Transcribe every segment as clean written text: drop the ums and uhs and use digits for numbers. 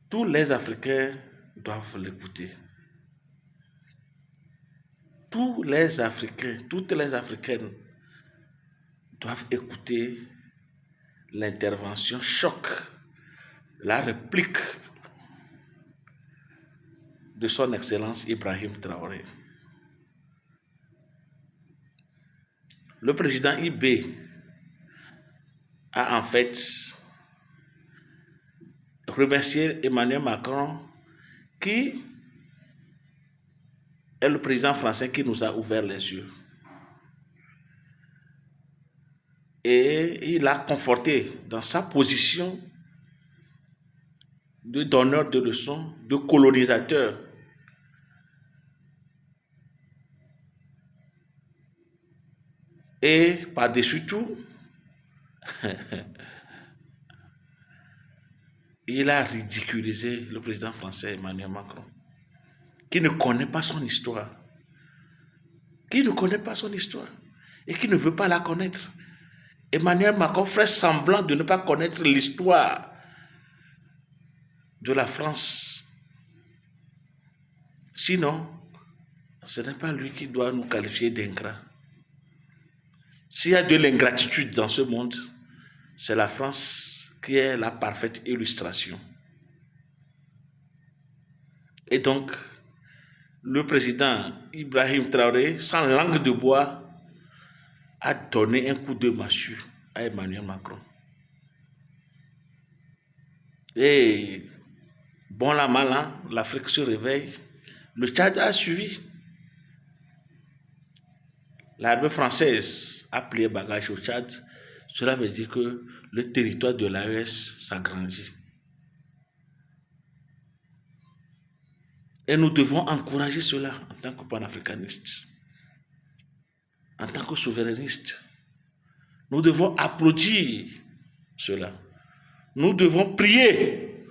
Tous les Africains doivent l'écouter. Tous les Africains, toutes les Africaines doivent écouter l'intervention choc, la réplique de son Excellence Ibrahim Traoré. Le président IB a en fait remercié Emmanuel Macron, qui est le président français qui nous a ouvert les yeux. Et il a conforté dans sa position de donneur de leçons, de colonisateur. Et par-dessus tout, il a ridiculisé le président français Emmanuel Macron, qui ne connaît pas son histoire. Qui ne connaît pas son histoire et qui ne veut pas la connaître. Emmanuel Macron fait semblant de ne pas connaître l'histoire de la France. Sinon, ce n'est pas lui qui doit nous qualifier d'ingrats. S'il y a de l'ingratitude dans ce monde, c'est la France qui est la parfaite illustration. Et donc, le président Ibrahim Traoré, sans langue de bois, a donné un coup de massue à Emmanuel Macron. Et bon la mal, hein, l'Afrique se réveille. Le Tchad a suivi. L'armée française a plié bagage au Tchad. Cela veut dire que le territoire de l'AES s'agrandit. Et nous devons encourager cela en tant que panafricanistes, en tant que souverainistes. Nous devons applaudir cela. Nous devons prier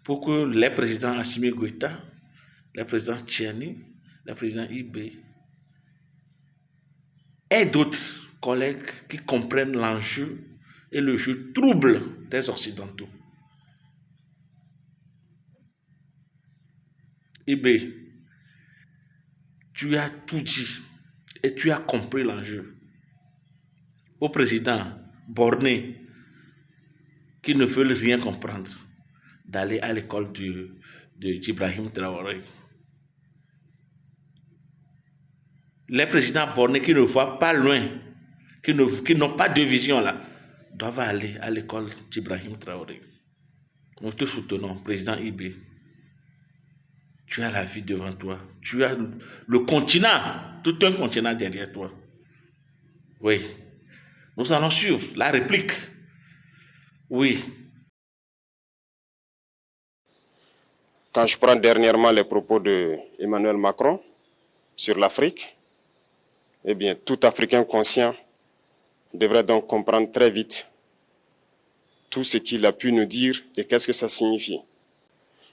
pour que les présidents Assimi Goïta, les présidents Tchiani, les présidents Ibé et d'autres collègues qui comprennent l'enjeu et le jeu trouble des Occidentaux. Ibé, tu as tout dit et tu as compris l'enjeu. Au président borné qui ne veulent rien comprendre, d'aller à l'école d'Ibrahim Traoré. Les présidents bornés qui ne voient pas loin, qui n'ont pas de vision là, doivent aller à l'école d'Ibrahim Traoré. Nous te soutenons, président Ibé. Tu as la vie devant toi. Tu as le continent, tout un continent derrière toi. Oui. Nous allons suivre la réplique. Oui. Quand je prends dernièrement les propos de Emmanuel Macron sur l'Afrique, eh bien, tout Africain conscient devrait donc comprendre très vite tout ce qu'il a pu nous dire et qu'est-ce que ça signifie.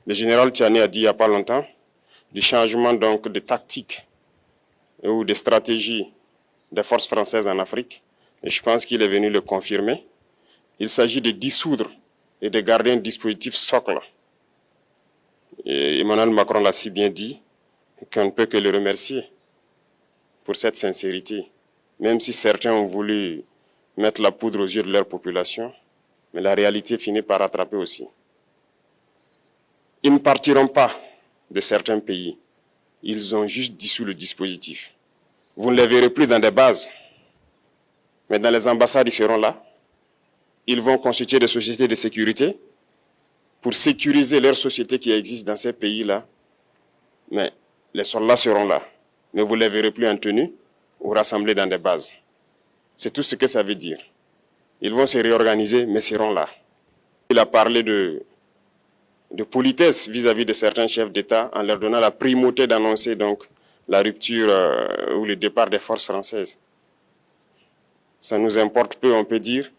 Le général Tchiani a dit il n'y a pas longtemps du changement donc de tactique ou de stratégie des forces françaises en Afrique. Et je pense qu'il est venu le confirmer. Il s'agit de dissoudre et de garder un dispositif socle. Et Emmanuel Macron l'a si bien dit qu'on ne peut que le remercier pour cette sincérité. Même si certains ont voulu mettre la poudre aux yeux de leur population, mais la réalité finit par rattraper aussi. Ils ne partiront pas de certains pays. Ils ont juste dissous le dispositif. Vous ne les verrez plus dans des bases, mais dans les ambassades, ils seront là. Ils vont constituer des sociétés de sécurité pour sécuriser leurs sociétés qui existent dans ces pays-là. Mais les soldats seront là. Mais vous ne les verrez plus en tenue ou rassemblés dans des bases. C'est tout ce que ça veut dire. Ils vont se réorganiser, mais seront là. Il a parlé de politesse vis-à-vis de certains chefs d'État en leur donnant la primauté d'annoncer donc la rupture ou le départ des forces françaises. Ça nous importe peu, on peut dire.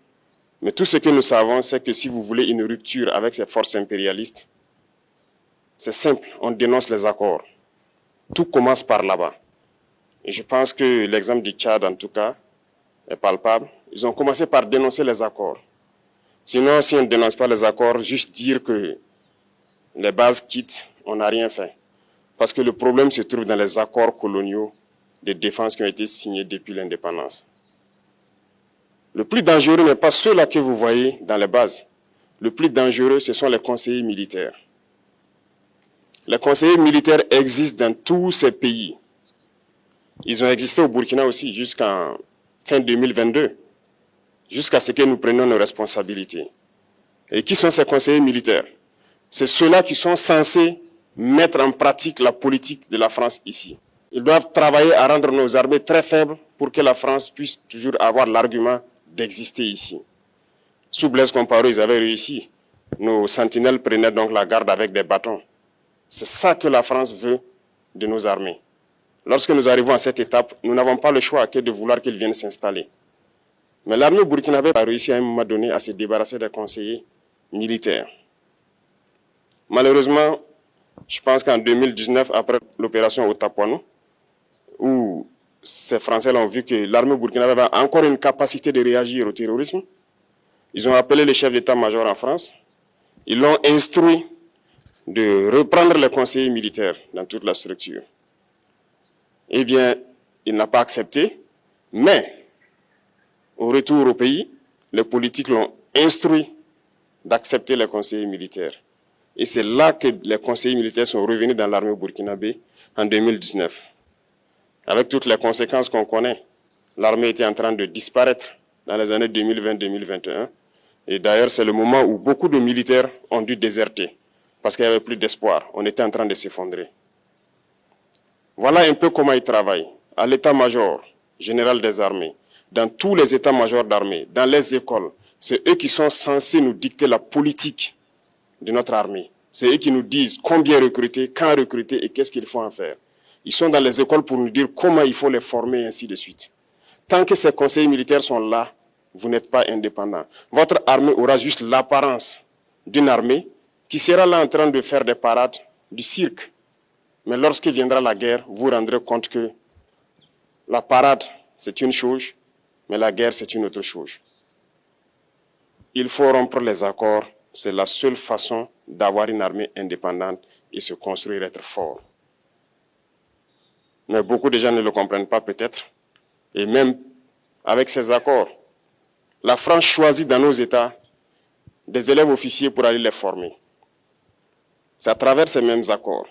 Mais tout ce que nous savons, c'est que si vous voulez une rupture avec ces forces impérialistes, c'est simple, on dénonce les accords. Tout commence par là-bas. Et je pense que l'exemple du Tchad, en tout cas, est palpable. Ils ont commencé par dénoncer les accords. Sinon, si on ne dénonce pas les accords, juste dire que les bases quittent, on n'a rien fait. Parce que le problème se trouve dans les accords coloniaux de défense qui ont été signés depuis l'indépendance. Le plus dangereux n'est pas ceux-là que vous voyez dans les bases. Le plus dangereux, ce sont les conseillers militaires. Les conseillers militaires existent dans tous ces pays. Ils ont existé au Burkina aussi jusqu'en fin 2022, jusqu'à ce que nous prenions nos responsabilités. Et qui sont ces conseillers militaires? C'est ceux-là qui sont censés mettre en pratique la politique de la France ici. Ils doivent travailler à rendre nos armées très faibles pour que la France puisse toujours avoir l'argument d'exister ici. Sous Blaise Compaoré, ils avaient réussi. Nos sentinelles prenaient donc la garde avec des bâtons. C'est ça que la France veut de nos armées. Lorsque nous arrivons à cette étape, nous n'avons pas le choix que de vouloir qu'ils viennent s'installer. Mais l'armée burkinabé a réussi à un moment donné à se débarrasser des conseillers militaires. Malheureusement, je pense qu'en 2019, après l'opération Otapuano, où ces Français ont vu que l'armée burkinabé avait encore une capacité de réagir au terrorisme, ils ont appelé le chef d'état-major en France, ils l'ont instruit de reprendre les conseillers militaires dans toute la structure. Eh bien, il n'a pas accepté, mais au retour au pays, les politiques l'ont instruit d'accepter les conseillers militaires. Et c'est là que les conseillers militaires sont revenus dans l'armée burkinabé en 2019. Avec toutes les conséquences qu'on connaît, l'armée était en train de disparaître dans les années 2020-2021. Et d'ailleurs, c'est le moment où beaucoup de militaires ont dû déserter parce qu'il n'y avait plus d'espoir. On était en train de s'effondrer. Voilà un peu comment ils travaillent. À l'état-major général des armées, dans tous les états-majors d'armée, dans les écoles, c'est eux qui sont censés nous dicter la politique de notre armée. C'est eux qui nous disent combien recruter, quand recruter et qu'est-ce qu'il faut en faire. Ils sont dans les écoles pour nous dire comment il faut les former et ainsi de suite. Tant que ces conseillers militaires sont là, vous n'êtes pas indépendant. Votre armée aura juste l'apparence d'une armée qui sera là en train de faire des parades, du cirque. Mais lorsque viendra la guerre, vous vous rendrez compte que la parade, c'est une chose, mais la guerre, c'est une autre chose. Il faut rompre les accords. C'est la seule façon d'avoir une armée indépendante et se construire, être fort. Mais beaucoup de gens ne le comprennent pas peut-être. Et même avec ces accords, la France choisit dans nos États des élèves officiers pour aller les former. C'est à travers ces mêmes accords.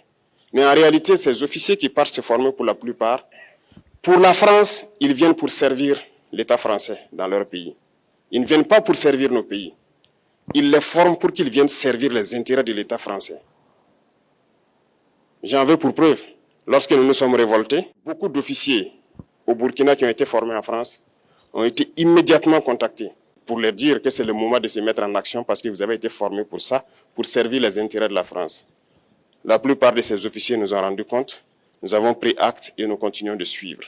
Mais en réalité, ces officiers qui partent se former pour la plupart, pour la France, ils viennent pour servir l'État français dans leur pays. Ils ne viennent pas pour servir nos pays. Ils les forment pour qu'ils viennent servir les intérêts de l'État français. J'en veux pour preuve. Lorsque nous nous sommes révoltés, beaucoup d'officiers au Burkina qui ont été formés en France ont été immédiatement contactés pour leur dire que c'est le moment de se mettre en action parce que vous avez été formés pour ça, pour servir les intérêts de la France. La plupart de ces officiers nous ont rendu compte, nous avons pris acte et nous continuons de suivre.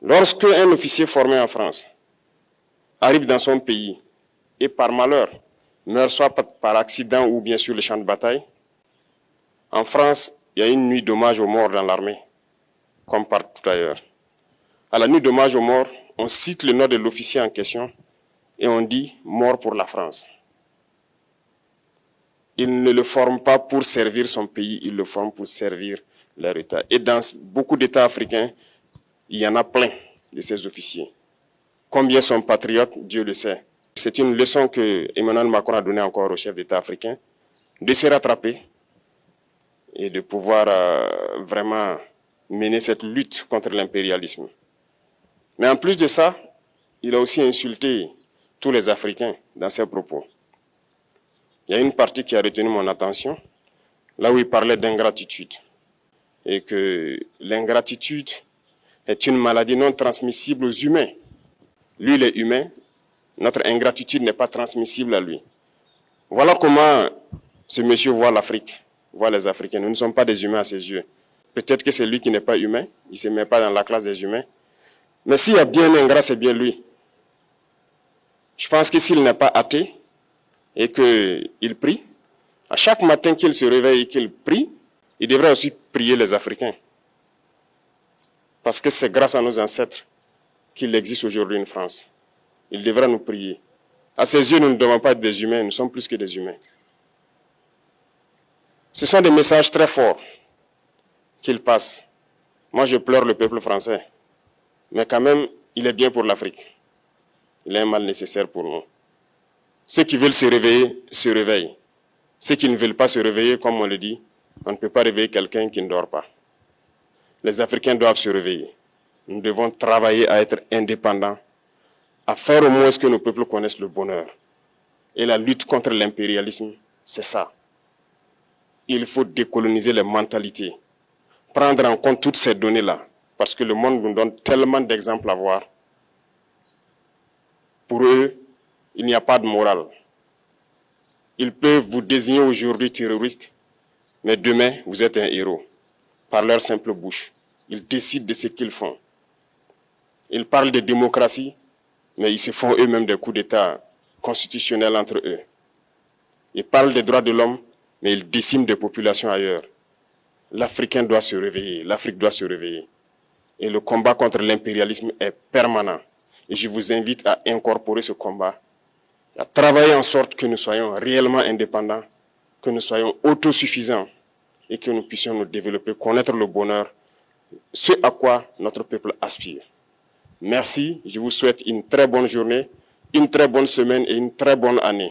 Lorsque un officier formé en France arrive dans son pays et par malheur meurt soit par accident ou bien sur le champ de bataille, en France, il y a une nuit d'hommage aux morts dans l'armée, comme partout ailleurs. À la nuit d'hommage aux morts, on cite le nom de l'officier en question et on dit « mort pour la France ». Il ne le forme pas pour servir son pays, il le forme pour servir leur État. Et dans beaucoup d'États africains, il y en a plein de ces officiers. Combien sont patriotes, Dieu le sait. C'est une leçon que Emmanuel Macron a donnée encore aux chefs d'État africains, de se rattraper et de pouvoir vraiment mener cette lutte contre l'impérialisme. Mais en plus de ça, il a aussi insulté tous les Africains dans ses propos. Il y a une partie qui a retenu mon attention, là où il parlait d'ingratitude. Et que l'ingratitude est une maladie non transmissible aux humains. Lui, il est humain, notre ingratitude n'est pas transmissible à lui. Voilà comment ce monsieur voit l'Afrique, voit les Africains. Nous ne sommes pas des humains à ses yeux. Peut-être que c'est lui qui n'est pas humain, il ne se met pas dans la classe des humains. Mais s'il y a bien un ingrat, c'est bien lui. Je pense que s'il n'est pas athée et qu'il prie, à chaque matin qu'il se réveille et qu'il prie, il devrait aussi prier les Africains. Parce que c'est grâce à nos ancêtres qu'il existe aujourd'hui une France. Il devra nous prier. À ses yeux, nous ne devons pas être des humains, nous sommes plus que des humains. Ce sont des messages très forts qu'ils passent. Moi, je pleure le peuple français. Mais quand même, il est bien pour l'Afrique. Il est un mal nécessaire pour nous. Ceux qui veulent se réveiller, se réveillent. Ceux qui ne veulent pas se réveiller, comme on le dit, on ne peut pas réveiller quelqu'un qui ne dort pas. Les Africains doivent se réveiller. Nous devons travailler à être indépendants, à faire au moins ce que nos peuples connaissent le bonheur. Et la lutte contre l'impérialisme, c'est ça. Il faut décoloniser les mentalités, prendre en compte toutes ces données-là, parce que le monde nous donne tellement d'exemples à voir. Pour eux, il n'y a pas de morale. Ils peuvent vous désigner aujourd'hui terroriste, mais demain, vous êtes un héros, par leur simple bouche. Ils décident de ce qu'ils font. Ils parlent de démocratie, mais ils se font eux-mêmes des coups d'État constitutionnels entre eux. Ils parlent des droits de l'homme, mais ils déciment des populations ailleurs. L'Africain doit se réveiller, l'Afrique doit se réveiller. Et le combat contre l'impérialisme est permanent. Et je vous invite à incorporer ce combat, à travailler en sorte que nous soyons réellement indépendants, que nous soyons autosuffisants et que nous puissions nous développer, connaître le bonheur, ce à quoi notre peuple aspire. Merci, je vous souhaite une très bonne journée, une très bonne semaine et une très bonne année.